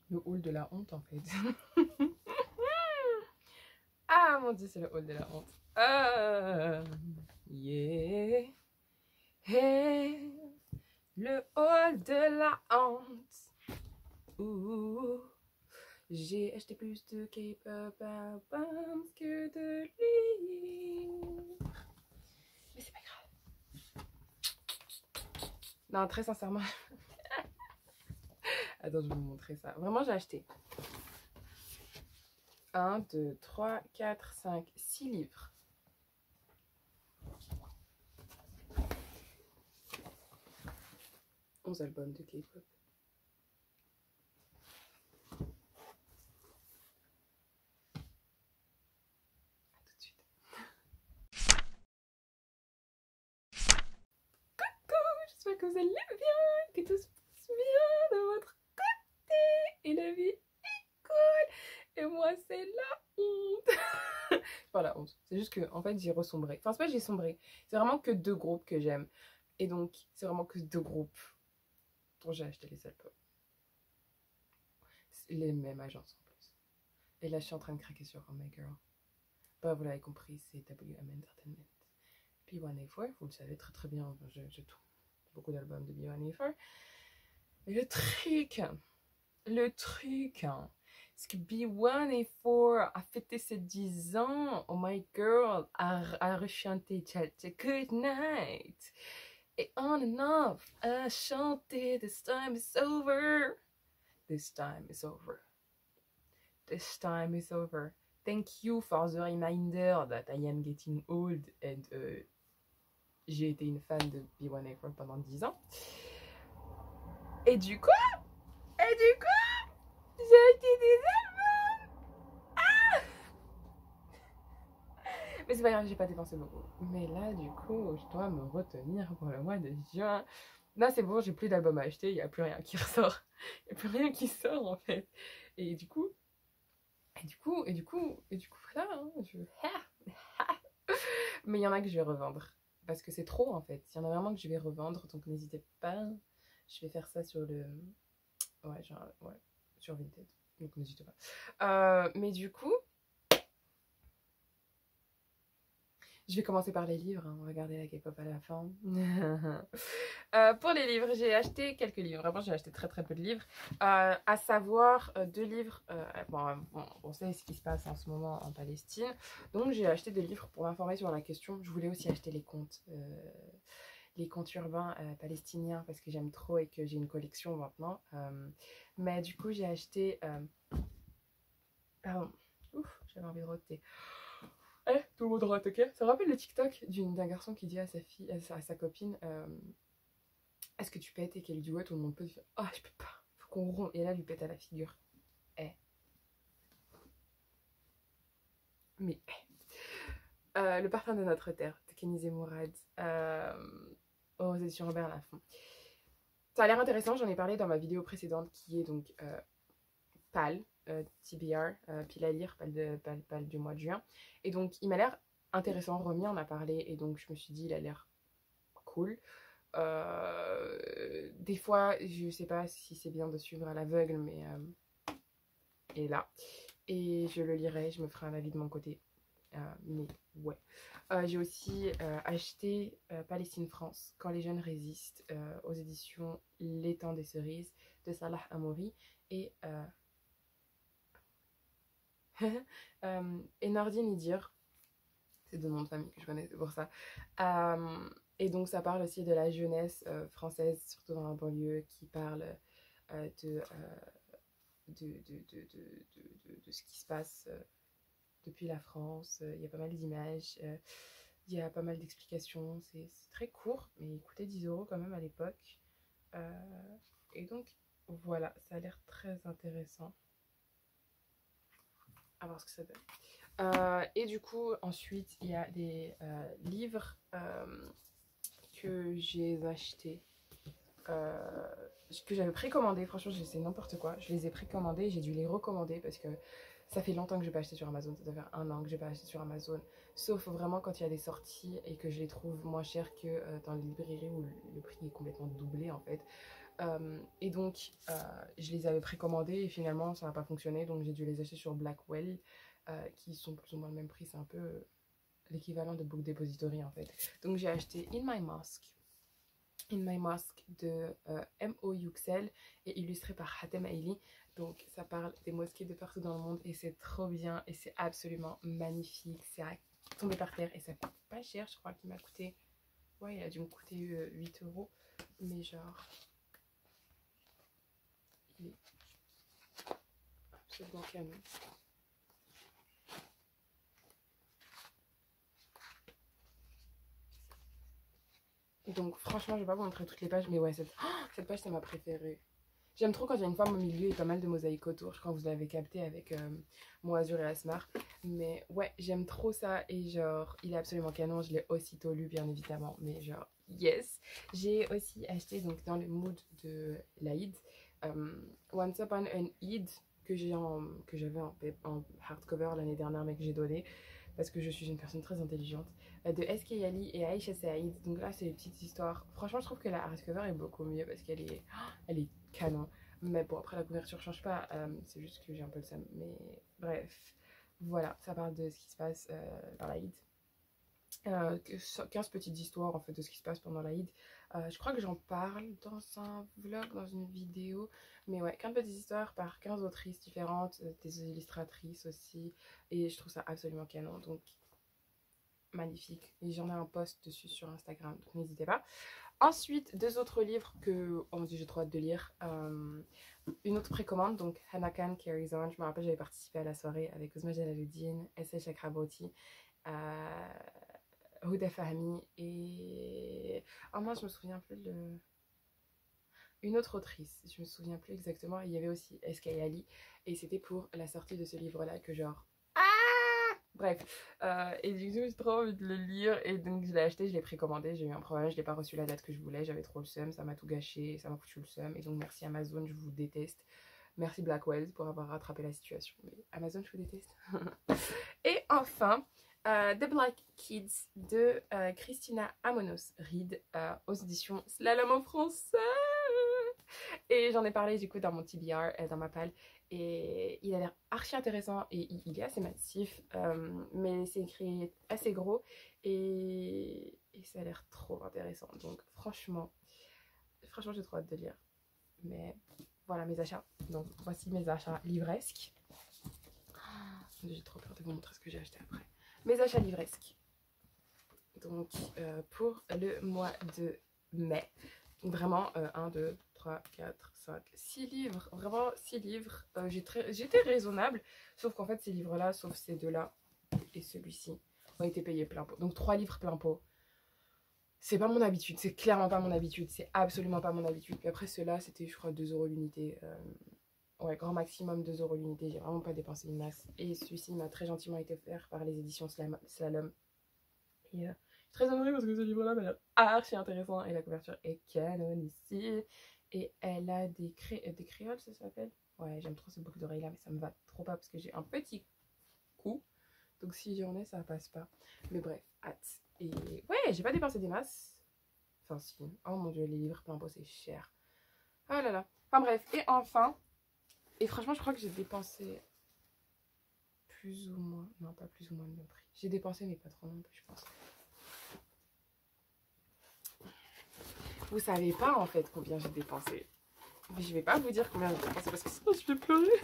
Le hall de la honte en fait. Ah mon dieu, c'est le hall de la honte. Yeah. Hey, le hall de la honte. Ouh. J'ai acheté plus de K-pop albums que de livres. Mais c'est pas grave. Non, très sincèrement. Attends, je vais vous montrer ça. Vraiment, j'ai acheté 1, 2, 3, 4, 5, 6 livres. Onze albums de K-pop. A tout de suite. Coucou, j'espère que vous allez bien, que tout se passe bien de votre côté. Et la vie est cool. Et moi, c'est la honte. Pas la honte. C'est juste que, en fait, j'ai ressombré. Enfin, c'est pas que j'ai sombré. C'est vraiment que 2 groupes que j'aime. Et donc, c'est vraiment que 2 groupes dont j'ai acheté les albums. Les mêmes agences en plus. Et là, je suis en train de craquer sur Oh My Girl. Bah, vous l'avez compris, c'est WM Entertainment. B1A4, vous le savez très très bien, j'ai tout. Beaucoup d'albums de B1A4. Et le truc, c'est que B1A4 a fêté ses 10 ans. Oh My Girl a rechanté Good Night. Et on and off a chanté This time is over. This time is over. This time is over. Thank you for the reminder that I am getting old and j'ai été une fan de B1A4 pendant 10 ans. Et du coup, j'ai acheté des albums. Ah, mais c'est pas grave, j'ai pas dépensé beaucoup. Mais là, du coup, je dois me retenir pour le mois de juin. Là, c'est bon, j'ai plus d'albums à acheter, il n'y a plus rien qui ressort. Il n'y a plus rien qui sort en fait. Et du coup, voilà, hein, mais il y en a que je vais revendre. Parce que c'est trop en fait. Il y en a vraiment que je vais revendre, donc n'hésitez pas. Je vais faire ça sur le. Ouais, genre, ouais, sur Vinted. Donc n'hésitez pas. Mais du coup, je vais commencer par les livres. Hein. On va garder la K-pop à la fin. Pour les livres, j'ai acheté quelques livres. Vraiment, j'ai acheté très très peu de livres. À savoir 2 livres. Bon, on sait ce qui se passe en ce moment en Palestine. Donc, j'ai acheté 2 livres pour m'informer sur la question. Je voulais aussi acheter les contes urbains palestiniens parce que j'aime trop et que j'ai une collection maintenant. Mais du coup, j'ai acheté. Pardon. Ouf, j'avais envie de roter. Eh, tout le monde rote, ok? Ça me rappelle le TikTok d'un garçon qui dit à sa fille, à sa copine, est-ce que tu pètes? Et qu'elle lui dit ouais, tout le monde peut. Ah, je peux pas, faut qu'on rompt. Et là, lui pète à la figure. Eh. Mais Le parfum de notre terre, de Kenny Mourad, aux éditions Robert Laffont. Ça a l'air intéressant, j'en ai parlé dans ma vidéo précédente qui est donc PAL, TBR, pile à lire, PAL du mois de juin. Et donc, il m'a l'air intéressant, Romy en a parlé, et donc je me suis dit, il a l'air cool. Des fois, je sais pas si c'est bien de suivre à l'aveugle, mais il est là. Et je le lirai, je me ferai un avis de mon côté. Mais ouais. J'ai aussi acheté Palestine France, Quand les jeunes résistent, aux éditions L'étang des cerises de Salah Amouri. Et et Nordine Idir, c'est 2 noms de famille que je connais, c'est pour ça. Et donc ça parle aussi de la jeunesse française, surtout dans la banlieue, qui parle de, de ce qui se passe depuis la France. Il y a pas mal d'images, il y a pas mal d'explications. C'est très court, mais il coûtait 10 € quand même à l'époque. Et donc voilà, ça a l'air très intéressant. À voir ce que ça donne. Et du coup, ensuite, il y a des livres que j'ai achetés, que j'avais précommandés. Franchement, c'est n'importe quoi. Je les ai précommandés et j'ai dû les recommander parce que ça fait longtemps que je n'ai pas acheté sur Amazon. Ça doit faire 1 an que je n'ai pas acheté sur Amazon. Sauf vraiment quand il y a des sorties et que je les trouve moins chères que dans les librairies où le prix est complètement doublé en fait. Et donc, je les avais précommandés et finalement, ça n'a pas fonctionné. Donc, j'ai dû les acheter sur Blackwell, qui sont plus ou moins le même prix. C'est un peu l'équivalent de Book Depository en fait. Donc, j'ai acheté In My Mosque de M.O. Yüksel et illustré par Hatem Aili. Donc, ça parle des mosquées de partout dans le monde et c'est trop bien et c'est absolument magnifique. C'est à tomber par terre et ça coûte pas cher. Je crois qu'il m'a coûté... Ouais, il a dû me coûter 8 euros. Mais genre... Il est absolument canon. Donc franchement, je vais pas vous montrer toutes les pages, mais ouais, cette page, c'est ma préférée. J'aime trop quand il y a une femme au milieu et pas mal de mosaïques autour. Je crois que vous l'avez capté avec mon Azur et Asmar. Mais ouais, j'aime trop ça. Et genre, il est absolument canon. Je l'ai aussitôt lu, bien évidemment. Mais genre, yes. J'ai aussi acheté, donc dans le mood de l'Aïd, Once Upon an Eid, que j'avais en hardcover l'année dernière, mais que j'ai donné. Parce que je suis une personne très intelligente, de S.K. Ali et Aïcha Saïd. Donc là, c'est des petites histoires. Franchement, je trouve que la hardcover est beaucoup mieux parce elle est canon. Mais bon, après, la couverture change pas. C'est juste que j'ai un peu le seum. Mais bref, voilà, ça parle de ce qui se passe dans l'Aïd. 15 petites histoires en fait de ce qui se passe pendant l'Aïd. Je crois que j'en parle dans un vlog, dans une vidéo. Mais ouais, 15 petites histoires par 15 autrices différentes, des illustratrices aussi. Et je trouve ça absolument canon. Donc, magnifique. Et j'en ai un post dessus sur Instagram, donc n'hésitez pas. Ensuite, deux autres livres que j'ai trop hâte de lire. Une autre précommande, donc Hannah Khan Carries On. Je me rappelle, j'avais participé à la soirée avec Ozma Jalaluddin, S.A. Chakraborty, Huda Fahmy et... Oh moi je me souviens plus de... Une autre autrice, je me souviens plus exactement. Il y avait aussi S.K. Ali et c'était pour la sortie de ce livre-là que genre... Bref, et du coup j'ai trop envie de le lire et donc je l'ai acheté, je l'ai précommandé, j'ai eu un problème, je l'ai pas reçu la date que je voulais, j'avais trop le seum, ça m'a tout gâché, ça m'a foutu le seum et donc merci Amazon, je vous déteste. Merci Blackwell pour avoir rattrapé la situation, mais Amazon je vous déteste. Et enfin, The Black Kids de Christina Amonos Reed aux éditions Slalom en français. Et j'en ai parlé du coup dans mon TBR, dans ma palle. Et il a l'air archi intéressant et il est assez massif, mais c'est écrit assez gros et ça a l'air trop intéressant. Donc franchement j'ai trop hâte de lire. Mais voilà mes achats. Donc voici mes achats livresques. J'ai trop peur de vous montrer ce que j'ai acheté après. Mes achats livresques. Donc pour le mois de mai. Vraiment 1, 2, 3, 4, 5, 6 livres. Vraiment 6 livres. J'étais raisonnable. Sauf qu'en fait ces livres-là, sauf ces deux-là et celui-ci, ont été payés plein pot. Donc 3 livres plein pot. C'est pas mon habitude. C'est clairement pas mon habitude. C'est absolument pas mon habitude. Puis après ceux-là, c'était je crois 2 € l'unité. Ouais, grand maximum 2 € l'unité. J'ai vraiment pas dépensé une masse. Et celui-ci m'a très gentiment été offert par les éditions Slalom. Et je suis très honorée parce que ce livre-là m'a l'air archi intéressant. Et la couverture est canon ici. Et elle a des créoles, ça s'appelle. Ouais, j'aime trop ce boucle d'oreille-là, mais ça me va trop pas parce que j'ai un petit cou. Donc si j'en ai, ça passe pas. Mais bref, hâte. Et ouais, j'ai pas dépensé des masses. Enfin si. Oh mon dieu, les livres plein pot, c'est cher. Oh là là. Enfin bref. Et enfin... Et franchement, je crois que j'ai dépensé plus ou moins... Non, pas plus ou moins de mon prix. J'ai dépensé, mais pas trop non plus, je pense. Vous savez pas, en fait, combien j'ai dépensé. Mais je vais pas vous dire combien j'ai dépensé, parce que sinon, je vais pleurer.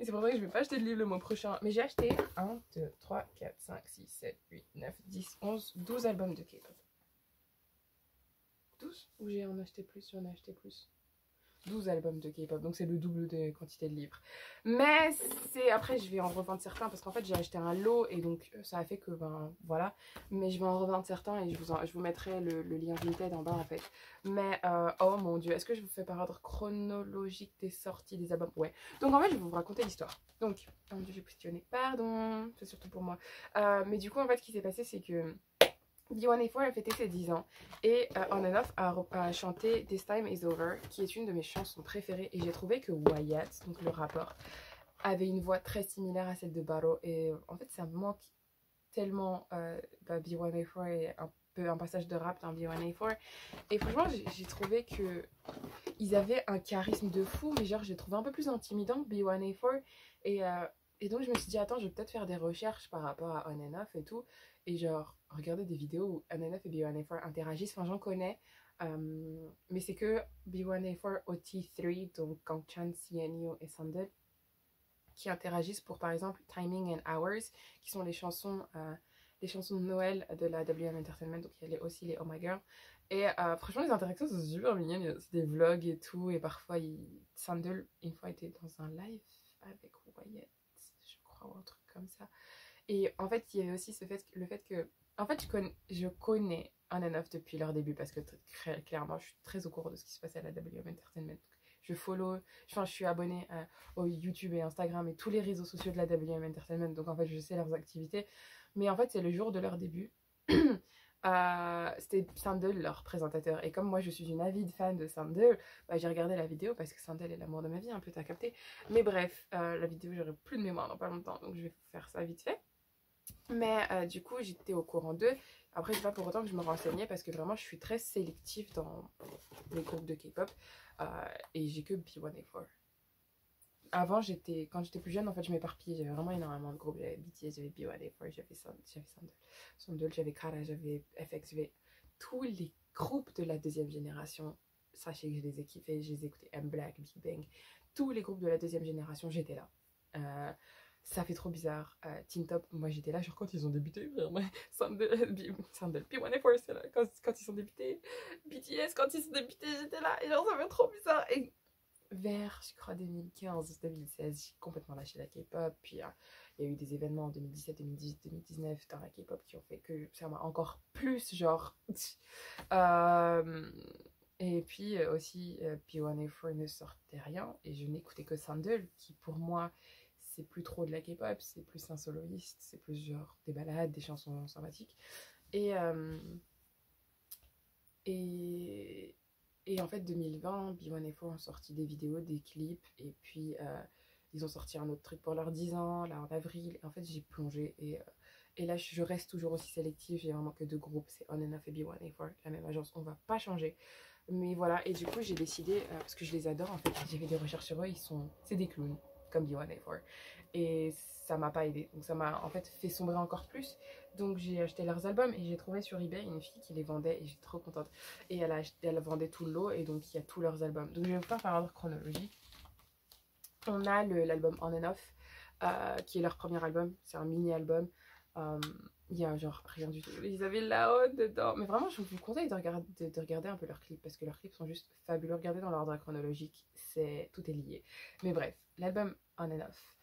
Et c'est pour ça que je vais pas acheter de livre le mois prochain. Mais j'ai acheté 1, 2, 3, 4, 5, 6, 7, 8, 9, 10, 11, 12 albums de K-pop. 12 ou j'en ai acheté plus, 12 albums de K-pop, donc c'est le double de quantité de livres. Mais c'est après je vais en revendre certains parce qu'en fait j'ai acheté un lot et donc ça a fait que ben voilà. Mais je vais en revendre certains et je vous mettrai le lien Vinted en bas en fait. Mais oh mon dieu, est-ce que je vous fais par ordre chronologique des sorties des albums? Ouais. Donc en fait je vais vous raconter l'histoire. Donc, oh mon dieu j'ai questionné, pardon, c'est surtout pour moi. Mais du coup en fait ce qui s'est passé c'est que B1A4 a fêté ses 10 ans et On and Off a chanté This Time Is Over, qui est une de mes chansons préférées. Et j'ai trouvé que Wyatt, donc le rappeur, avait une voix très similaire à celle de Baro. Et en fait, ça me manque tellement. B1A4 est un un passage de rap dans B1A4. Et franchement, j'ai trouvé que ils avaient un charisme de fou, mais genre, j'ai trouvé un peu plus intimidant que B1A4. Et, euh, et donc, je me suis dit, attends, je vais peut-être faire des recherches par rapport à On and Off et tout. Et genre, regarder des vidéos où On and Off et B1A4 interagissent. Enfin, j'en connais. Mais c'est que B1A4 OT3, donc Kang Chan, CNU et Sandel, qui interagissent pour, par exemple, Timing and Hours, qui sont les chansons de Noël de la WM Entertainment. Donc, il y a aussi les Oh My Girl. Et franchement, les interactions sont super mignonnes. C'est des vlogs et tout. Et parfois, Sandel, une fois, était dans un live avec Wyatt, je crois, ou un truc comme ça. Et en fait, il y avait aussi le fait que... En fait, je connais On and Off depuis leur début parce que clairement, je suis très au courant de ce qui se passe à la WM Entertainment. Je suis abonnée au YouTube et Instagram et tous les réseaux sociaux de la WM Entertainment. Donc en fait, je sais leurs activités. Mais en fait, c'est le jour de leur début. C'était Sandel leur présentateur. Et comme moi, je suis une avide fan de Sandel, bah, j'ai regardé la vidéo parce que Sandel est l'amour de ma vie, un peu t'as capté. Mais bref, la vidéo, j'aurai plus de mémoire dans pas longtemps. Donc je vais faire ça vite fait. Mais du coup, j'étais au courant d'eux. Après, c'est pas pour autant que je me renseignais parce que vraiment, je suis très sélective dans les groupes de K-pop. Et j'ai que B1A4. Avant, quand j'étais plus jeune, en fait, je m'éparpillais. J'avais vraiment énormément de groupes. J'avais BTS, j'avais B1A4, j'avais Sandel, j'avais Kara, j'avais FX, j'avais tous les groupes de la deuxième génération. Sachez que je les ai kiffés, je les ai écoutés. M-Black, Big Bang. Tous les groupes de la deuxième génération, j'étais là. Ça fait trop bizarre. Teen Top, moi j'étais là, genre quand ils ont débuté, vraiment. Sandel, B1A4, c'est là, quand ils ont débuté. BTS, quand ils ont débuté, j'étais là. Et genre, ça fait trop bizarre. Et vers, je crois, 2015-2016, j'ai complètement lâché la K-pop. Puis il y a eu des événements en 2017, 2018, 2019 dans la K-pop qui ont fait que ça m'a encore plus, genre. Et puis aussi, B1A4 ne sortait rien et je n'écoutais que Sandel, qui pour moi, c'est plus trop de la K-pop, c'est plus un soloiste, c'est plus genre des ballades, des chansons sympathiques. Et, euh, et, et en fait, 2020, B1A4 ont sorti des vidéos, des clips, et puis ils ont sorti un autre truc pour leurs 10 ans, là en avril. Et en fait, j'ai plongé, et là, je reste toujours aussi sélective. J'ai vraiment que deux groupes, c'est On and Off et B1A4, la même agence, on va pas changer. Mais voilà, et du coup, j'ai décidé, parce que je les adore, en fait, j'ai fait des recherches sur eux, c'est des clowns, comme B1A4. Et ça m'a pas aidé, donc ça m'a en fait fait sombrer encore plus. Donc j'ai acheté leurs albums et j'ai trouvé sur eBay une fille qui les vendait et j'étais trop contente. Et elle vendait tout le lot et donc il y a tous leurs albums. Donc je vais vous faire par ordre chronologique. On a l'album On and Off, qui est leur premier album, c'est un mini-album. Il y a genre rien du tout. Ils avaient Lao dedans. Mais vraiment, je vous conseille de regarder un peu leurs clips parce que leurs clips sont juste fabuleux. Regardez dans l'ordre chronologique, tout est lié. Mais bref, l'album On and Off.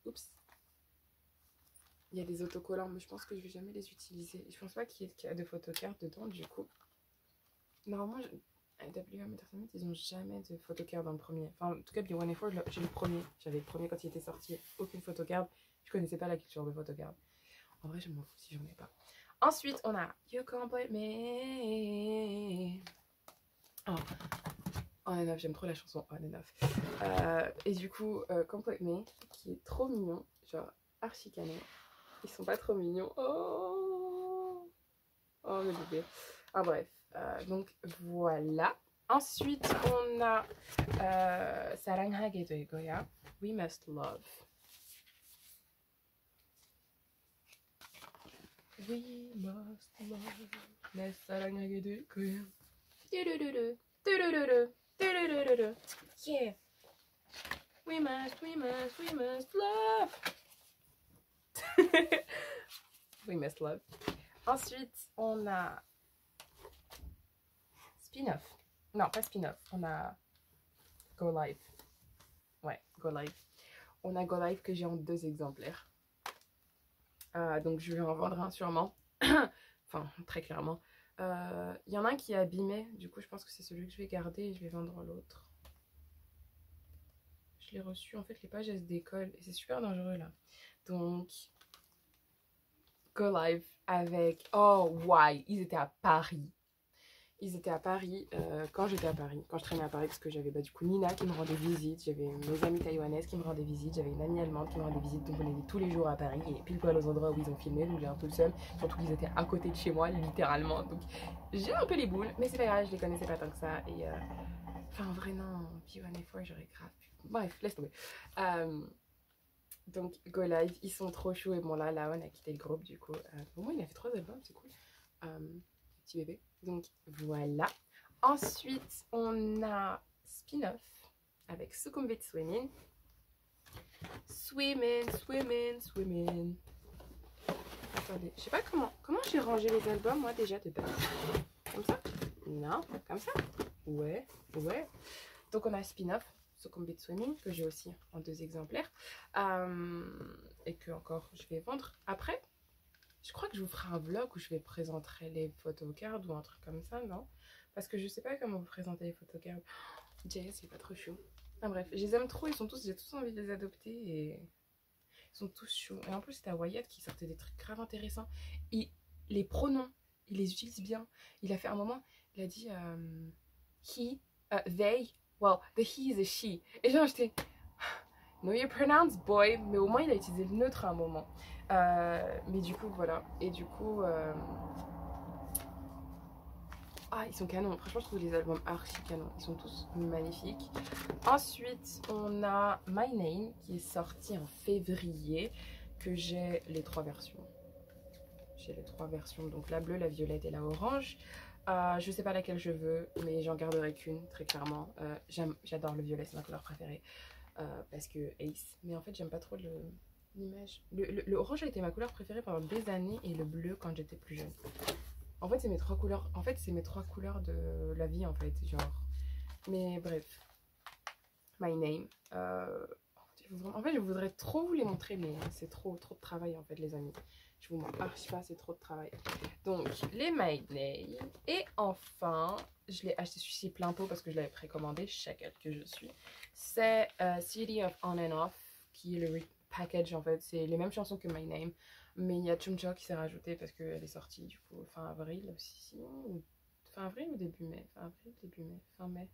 Oups. Il y a des autocollants, mais je pense que je vais jamais les utiliser. Je pense pas qu'il y ait de photocards dedans, du coup. Normalement, WM Entertainment, ils ont jamais de photocard dans le premier. Enfin, en tout cas, B1A4, j'ai le premier. J'avais le premier quand il était sorti. Aucune photocard. Je connaissais pas la culture de photocard. En vrai, je m'en fous si j'en ai pas. Ensuite, on a You Complete Me. Oh. On and Off, j'aime trop la chanson On and Off. Et du coup, Complete Me, qui est trop mignon. Genre, archi canon. Ils sont pas trop mignons. Oh, oh mes bébés. Ah bref. Donc voilà. Ensuite, on a 사랑하게 될 거야. We Must Love. We must love. 내 사랑하게 될 거야. 뚜루루루. 뚜루루루. 뚜루루루. Yeah. We must love. We must love. Ensuite, on a spin-off. Non, pas spin-off. On a Go Live. Ouais, Go Live. On a Go Live que j'ai en 2 exemplaires. Donc je vais en vendre un sûrement. Enfin, très clairement. Il y en a un qui est abîmé. Du coup, je pense que c'est celui que je vais garder et je vais vendre l'autre. Je l'ai reçu. En fait, les pages, elles se décollent. Et c'est super dangereux, là. Donc, Go Live avec... Oh, why? Ils étaient à Paris. Ils étaient à Paris quand j'étais à Paris, quand je traînais à Paris, parce que j'avais du coup Nina qui me rendait visite, j'avais mes amies taïwanaises qui me rendaient visite, j'avais une amie allemande qui me rendait visite, donc on était tous les jours à Paris et pile poil aux endroits où ils ont filmé, donc j'ai un peu le seum, surtout qu'ils étaient à côté de chez moi, littéralement, donc j'ai un peu les boules, mais c'est pas grave, je les connaissais pas tant que ça, et enfin en vrai non, B1A4 j'aurais grave pu... Bref, laisse tomber. Donc Go Live, ils sont trop chauds, et bon là, on a quitté le groupe du coup, au moins il a fait 3 albums, c'est cool. Petit bébé. Donc voilà. Ensuite, on a Spin-off avec Succumbit Swimming. Swimming. Attendez, je sais pas comment j'ai rangé les albums moi déjà de base. Comme ça? Non, comme ça? Ouais. Donc on a Spin-off, Succumbit Swimming, que j'ai aussi en 2 exemplaires. Et que encore je vais vendre après. Je crois que je vous ferai un vlog où je vais présenter les photocards ou un truc comme ça, non? Parce que je sais pas comment vous présenter les photocards. JS, il est pas trop chaud. Enfin bref, je les aime trop, j'ai tous envie de les adopter et ils sont tous chauds. Et en plus, c'était à Wyatt qui sortait des trucs grave intéressants. Les pronoms, il les utilise bien. Il a fait un moment, il a dit he, they, well, the he is a she. Et genre, j'étais, no you pronounce boy, mais au moins il a utilisé le neutre à un moment. Mais du coup, voilà. Et du coup, ah, ils sont canons. Franchement, je trouve les albums archi canons. Ils sont tous magnifiques. Ensuite, on a My Name qui est sorti en février. Que j'ai les 3 versions. J'ai les 3 versions. Donc la bleue, la violette et la orange. Je sais pas laquelle je veux, mais j'en garderai qu'une, très clairement. J'adore le violet, c'est ma couleur préférée. Parce que Ace. Mais en fait, j'aime pas trop l'image. Le orange a été ma couleur préférée pendant des années et le bleu quand j'étais plus jeune. En fait, c'est mes 3 couleurs. En fait, c'est mes 3 couleurs de la vie, en fait, genre. Mais bref. My Name. En fait, je voudrais trop vous les montrer, mais c'est trop de travail, en fait, les amis. Je vous montre archi pas, c'est trop de travail. Donc, les My Name. Et enfin, je l'ai acheté celui-ci plein pot parce que je l'avais précommandé, chacun que je suis. C'est City of On and Off, qui est le package, en fait. C'est les mêmes chansons que My Name. Mais il y a Chumcha qui s'est rajouté parce qu'elle est sortie du coup fin avril aussi. Fin avril ou début mai? Fin avril, début mai. Fin mai.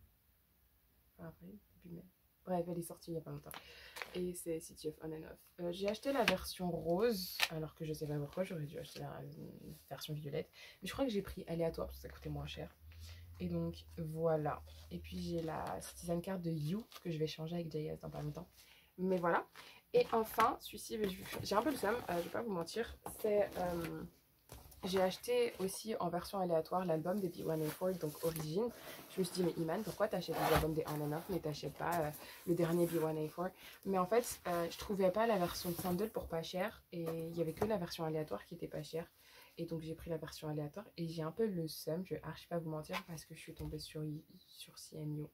Fin avril, début mai. Bref, elle est sortie il n'y a pas longtemps. Et c'est City of On and Off. J'ai acheté la version rose, alors que je sais pas pourquoi, j'aurais dû acheter la version violette. Mais je crois que j'ai pris aléatoire parce que ça coûtait moins cher. Et donc voilà. Et puis j'ai la Citizen Card de You que je vais changer avec JS dans pas longtemps. Mais voilà. Et enfin, celui-ci, j'ai un peu le seum, je vais pas vous mentir. C'est j'ai acheté aussi en version aléatoire l'album des B1A4, donc Origine. Je me suis dit, mais Iman, pourquoi t'achètes les albums des On and Off, mais t'achètes pas le dernier B1A4? Mais en fait, je trouvais pas la version de Sandal pour pas cher, et il y avait que la version aléatoire qui était pas chère. Et donc j'ai pris la version aléatoire, et j'ai un peu le seum, je vais archi pas vous mentir, parce que je suis tombée sur CNU.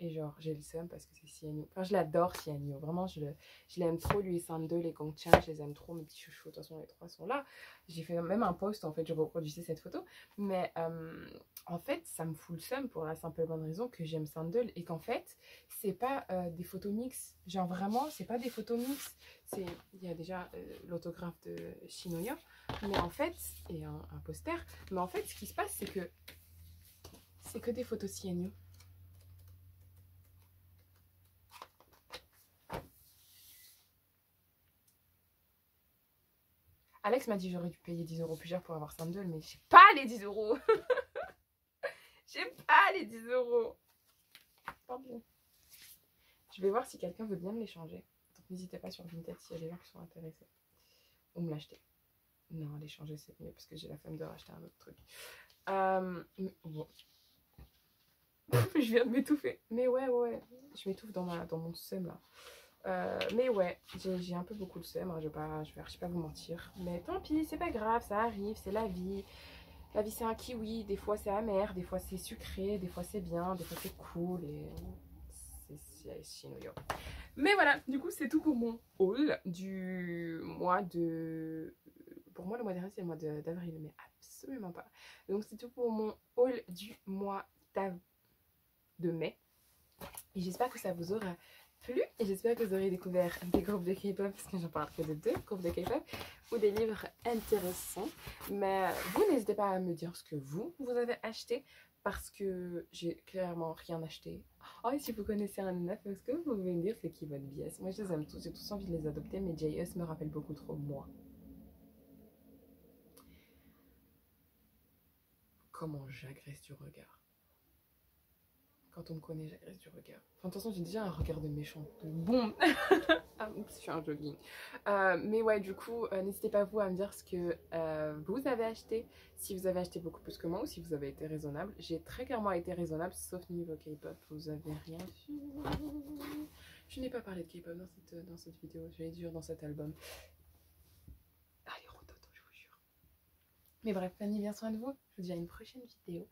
Et genre, j'ai le seum parce que c'est CNU. Enfin, je l'adore, CNU. Vraiment, je l'aime trop, lui et Sandal, les Gongcha, je les aime trop, mes petits chouchous. De toute façon, les 3 sont là. J'ai fait même un post, en fait, je reproduisais cette photo. Mais en fait, ça me fout le seum pour la simple et bonne raison que j'aime Sandal. Et qu'en fait, c'est pas des photos mix. Genre, vraiment, c'est pas des photos mix. Il y a déjà l'autographe de Shinoya. Mais en fait, et un poster. Mais en fait, ce qui se passe, c'est que des photos CNU. Alex m'a dit j'aurais dû payer 10 € plus cher pour avoir Sandal, mais j'ai pas les 10 €. J'ai pas les 10 €. Pardon. Je vais voir si quelqu'un veut bien me les changer. Donc n'hésitez pas sur Vinted s'il y a des gens qui sont intéressés. Ou me l'acheter. Non, les changer c'est mieux parce que j'ai la flemme de racheter un autre truc. Bon. Je viens de m'étouffer. Mais ouais. Je m'étouffe dans mon seum là. Mais ouais, j'ai un peu beaucoup de seum, hein, je vais pas vous mentir. Mais tant pis, c'est pas grave, ça arrive, c'est la vie. La vie c'est un kiwi, des fois c'est amer, des fois c'est sucré, des fois c'est bien, des fois c'est cool et c'est chinoyo. Mais voilà, du coup c'est tout pour mon haul du mois de... Pour moi le mois dernier c'est le mois d'avril, mais absolument pas. Donc c'est tout pour mon haul du mois de mai. Et j'espère que ça vous aura plu et j'espère que vous aurez découvert des groupes de K-pop, parce que j'en parle que de 2 groupes de K-pop, ou des livres intéressants. Mais vous n'hésitez pas à me dire ce que vous avez acheté, parce que j'ai clairement rien acheté. Oh, et si vous connaissez un neuf, est-ce que vous pouvez me dire c'est qui votre bias? Moi, je les aime tous, j'ai tous envie de les adopter, mais JS me rappelle beaucoup trop moi. Comment j'agresse du regard? Quand on me connaît, j'agresse du regard. Enfin, de toute façon, j'ai déjà un regard de méchant. Bon, ah, oups, je fais un jogging. Mais ouais, du coup, n'hésitez pas vous à me dire ce que vous avez acheté. Si vous avez acheté beaucoup plus que moi ou si vous avez été raisonnable. J'ai très clairement été raisonnable, sauf niveau K-pop. Vous avez rien su. Je n'ai pas parlé de K-pop dans cette vidéo. Je vais dire dans cet album. Allez, rototo, je vous jure. Mais bref, prenez bien soin de vous. Je vous dis à une prochaine vidéo.